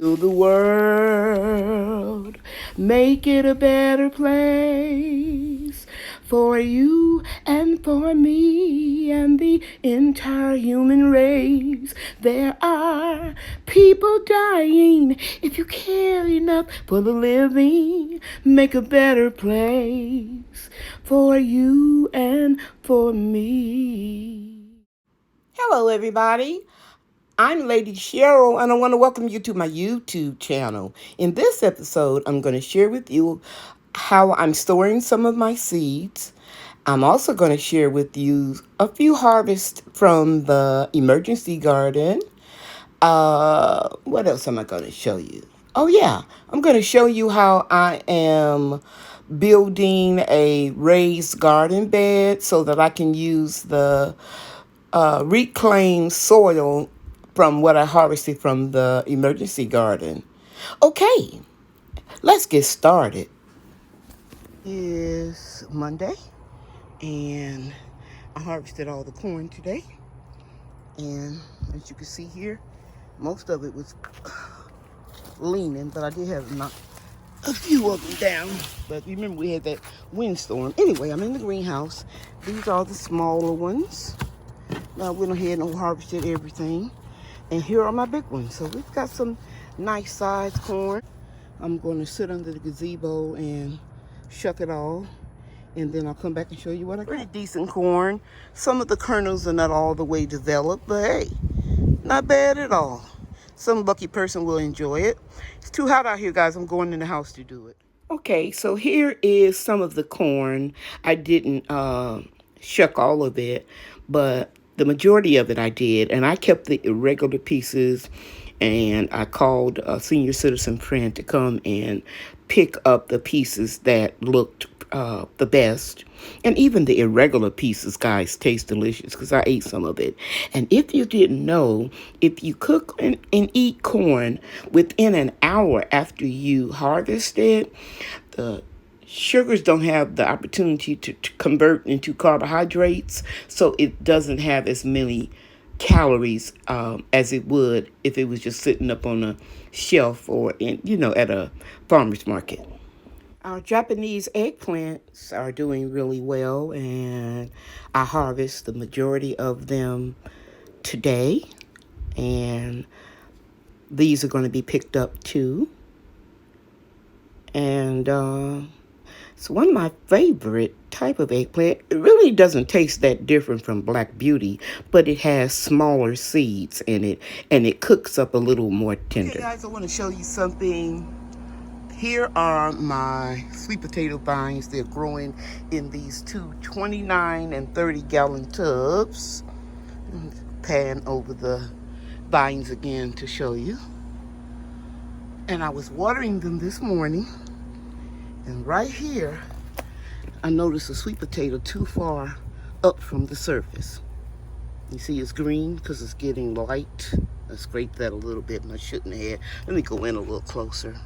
To the world, make it a better place for you and for me and the entire human race. There are people dying. If you care enough for the living, make a better place for you and for me. Hello, everybody. I'm Lady Cheryl, and I want to welcome you to my YouTube channel. In this episode, I'm going to share with you how I'm storing some of my seeds. I'm also going to share with you a few harvests from the emergency garden. What else am I going to show you? Oh, yeah, I'm going to show you how I am building a raised garden bed so that I can use the reclaimed soil from what I harvested from the emergency garden. Okay, let's get started. It's Monday, and I harvested all the corn today. And as you can see here, most of it was leaning, but I did have a few of them down. But remember, we had that windstorm. Anyway, I'm in the greenhouse. These are the smaller ones. I went ahead and harvested everything. And here are my big ones. So we've got some nice sized corn. I'm going to sit under the gazebo and shuck it all. And then I'll come back and show you what I got. Pretty decent corn. Some of the kernels are not all the way developed, but hey, not bad at all. Some lucky person will enjoy it. It's too hot out here, guys. I'm going in the house to do it. Okay, so here is some of the corn. I didn't shuck all of it, but the majority of it I did, and I kept the irregular pieces, and I called a senior citizen friend to come and pick up the pieces that looked the best. And even the irregular pieces, guys, taste delicious because I ate some of it. And if you didn't know, if you cook and eat corn within an hour after you harvest it, the sugars don't have the opportunity to convert into carbohydrates, so it doesn't have as many calories as it would if it was just sitting up on a shelf or at a farmer's market. Our Japanese eggplants are doing really well, and I harvest the majority of them today, and these are going to be picked up too. And it's one of my favorite type of eggplant. It really doesn't taste that different from Black Beauty, but it has smaller seeds in it, and it cooks up a little more tender. Okay, guys, I want to show you something. Here are my sweet potato vines. They're growing in these two 29 and 30 gallon tubs. Pan over the vines again to show you. And I was watering them this morning. And right here, I noticed a sweet potato too far up from the surface. You see it's green because it's getting light. I scraped that a little bit and I shouldn't have. Let me go in a little closer.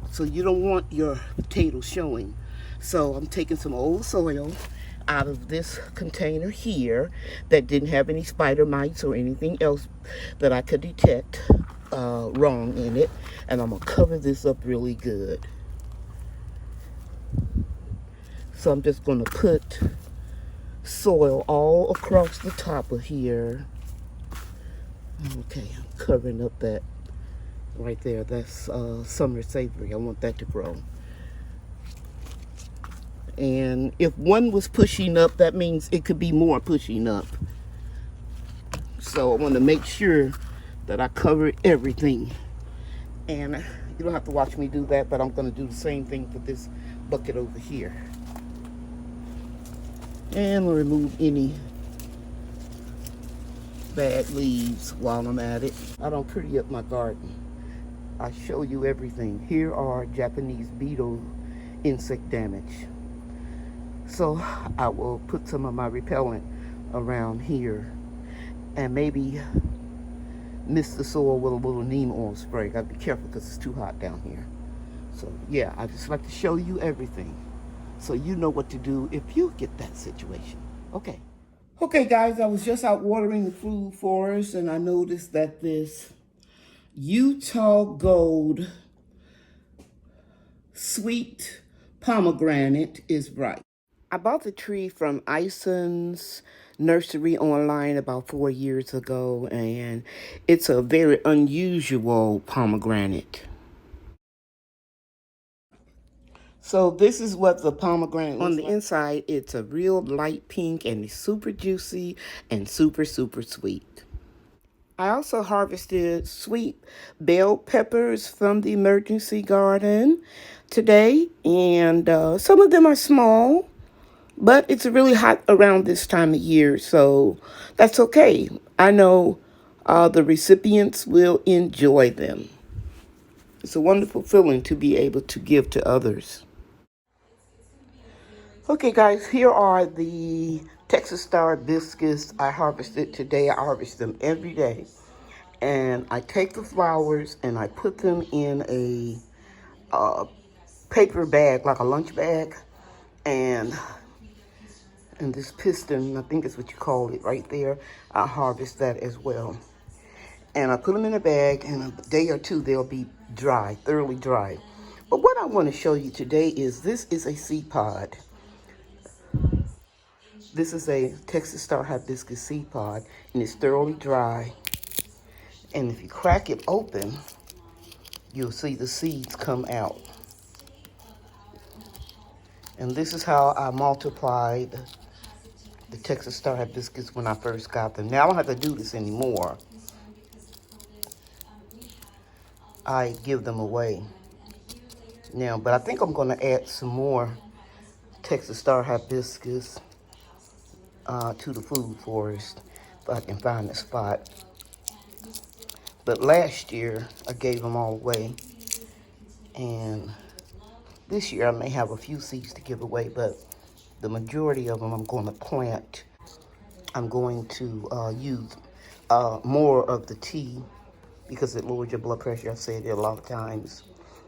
So you don't want your potato showing. So I'm taking some old soil out of this container here that didn't have any spider mites or anything else that I could detect wrong in it. And I'm going to cover this up really good. So I'm just going to put soil all across the top of here. Okay, I'm covering up that right there. That's summer savory. I want that to grow. And if one was pushing up, that means it could be more pushing up. So I want to make sure that I cover everything. And you don't have to watch me do that, but I'm going to do the same thing for this bucket over here. And we'll remove any bad leaves while I'm at it. I don't pretty up my garden. I show you everything. Here are Japanese beetle insect damage. So I will put some of my repellent around here and maybe mist the soil with a little neem oil spray. Gotta be careful because it's too hot down here. So yeah, I just like to show you everything so you know what to do if you get that situation. Okay, guys, I was just out watering the food forest and I noticed that this Utah Gold Sweet Pomegranate is right. I bought the tree from Ison's nursery online about 4 years ago, and it's a very unusual pomegranate. So this is what the pomegranate looks like. On the inside, it's a real light pink and it's super juicy and super, super sweet. I also harvested sweet bell peppers from the emergency garden today, and some of them are small, but it's really hot around this time of year, so that's okay. I know the recipients will enjoy them. It's a wonderful feeling to be able to give to others. Okay, guys, here are the Texas Star Hibiscus I harvested today. I harvest them every day. And I take the flowers and I put them in a paper bag, like a lunch bag. And this piston, I think is what you call it right there, I harvest that as well. And I put them in a bag, and a day or two they'll be dry, thoroughly dry. But what I want to show you today is this is a seed pod. This is a Texas Star Hibiscus seed pod, and it's thoroughly dry. And if you crack it open, you'll see the seeds come out. And this is how I multiplied the Texas Star Hibiscus when I first got them. Now I don't have to do this anymore. I give them away now, but I think I'm going to add some more Texas Star Hibiscus to the food forest if I can find a spot. But last year I gave them all away, and this year I may have a few seeds to give away, but the majority of them I'm going to plant. I'm going to use more of the tea because it lowers your blood pressure. I've said it a lot of times.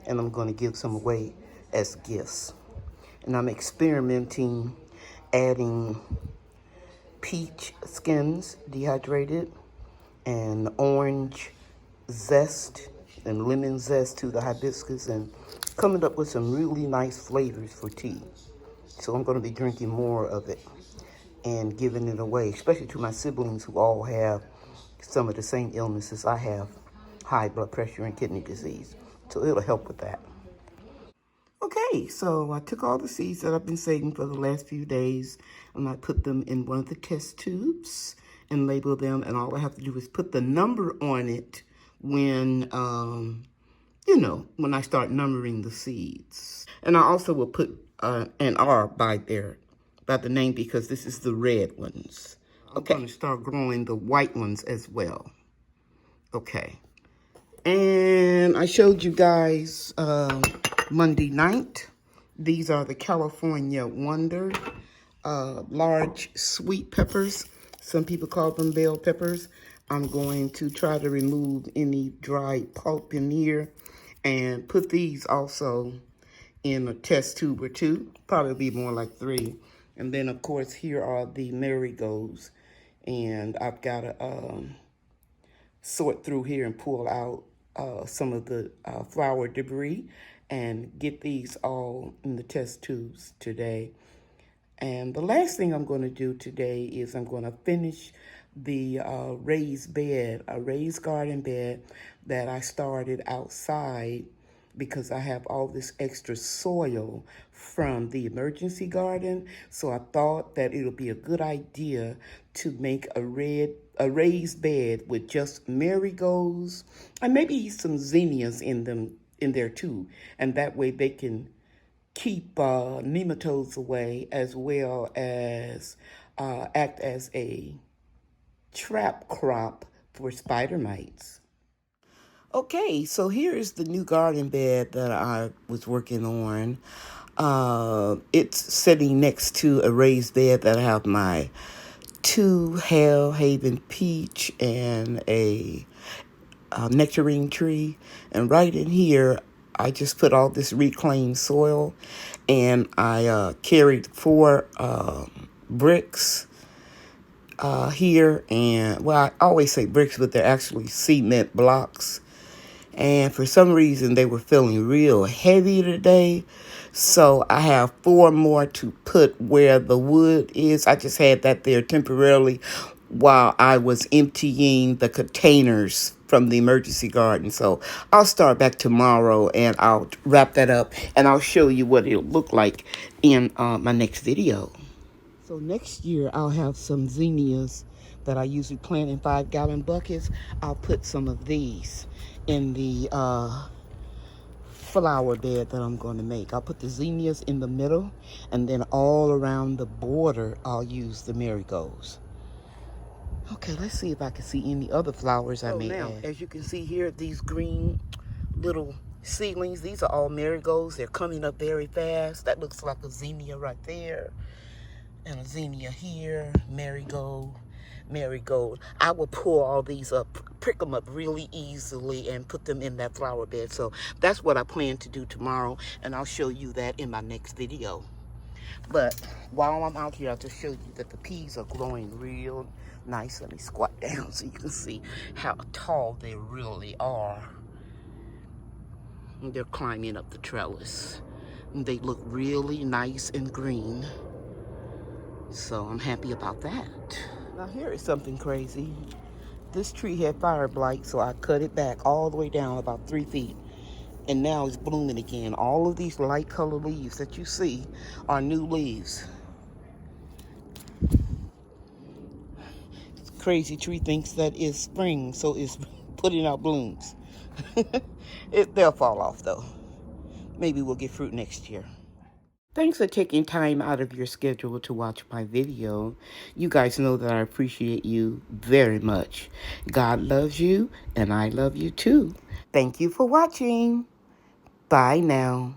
And I'm going to give some away as gifts. And I'm experimenting adding peach skins, dehydrated, and orange zest and lemon zest to the hibiscus, and coming up with some really nice flavors for tea. So I'm going to be drinking more of it and giving it away, especially to my siblings who all have some of the same illnesses I have, high blood pressure and kidney disease. So it'll help with that. Okay, so I took all the seeds that I've been saving for the last few days, and I put them in one of the test tubes and label them, and all I have to do is put the number on it when, when I start numbering the seeds. And I also will put an R by the name, because this is the red ones. Okay. I'm going to start growing the white ones as well. Okay. And I showed you guys Monday night. These are the California Wonder large sweet peppers. Some people call them bell peppers. I'm going to try to remove any dried pulp in here and put these also in a test tube or two, probably be more like 3. And then, of course, here are the marigolds. And I've got to sort through here and pull out some of the flower debris and get these all in the test tubes today. And the last thing I'm going to do today is I'm going to finish the raised bed, a raised garden bed that I started outside because I have all this extra soil from the emergency garden. So I thought that it'll be a good idea to make a raised bed with just marigolds and maybe some zinnias in there too. And that way they can keep nematodes away, as well as act as a trap crop for spider mites. Okay, so here is the new garden bed that I was working on. It's sitting next to a raised bed that I have my 2 Hell Haven peach and a nectarine tree. And right in here, I just put all this reclaimed soil, and I carried 4 bricks here. And, well, I always say bricks, but they're actually cement blocks. And for some reason, they were feeling real heavy today. So I have 4 more to put where the wood is. I just had that there temporarily while I was emptying the containers from the emergency garden. So I'll start back tomorrow and I'll wrap that up and I'll show you what it'll look like in my next video. So next year I'll have some zinnias that I usually plant in 5-gallon buckets. I'll put some of these in the flower bed that I'm going to make. I'll put the zinnias in the middle, and then all around the border I'll use the marigolds. Okay, let's see if I can see any other flowers I may add. As you can see here, these green little seedlings, these are all marigolds. They're coming up very fast. That looks like a zinnia right there. And a zinnia here, marigold. I will pull all these up, prick them up really easily and put them in that flower bed. So that's what I plan to do tomorrow, and I'll show you that in my next video. But while I'm out here, I'll just show you that the peas are growing real nice. Let me squat down so you can see how tall they really are. And they're climbing up the trellis. And they look really nice and green. So I'm happy about that. Now here is something crazy. This tree had fire blight, so I cut it back all the way down about 3 feet. And now it's blooming again. All of these light colored leaves that you see are new leaves. This crazy tree thinks that is spring, so it's putting out blooms. They'll fall off though. Maybe we'll get fruit next year. Thanks for taking time out of your schedule to watch my video. You guys know that I appreciate you very much. God loves you, and I love you too. Thank you for watching. Bye now.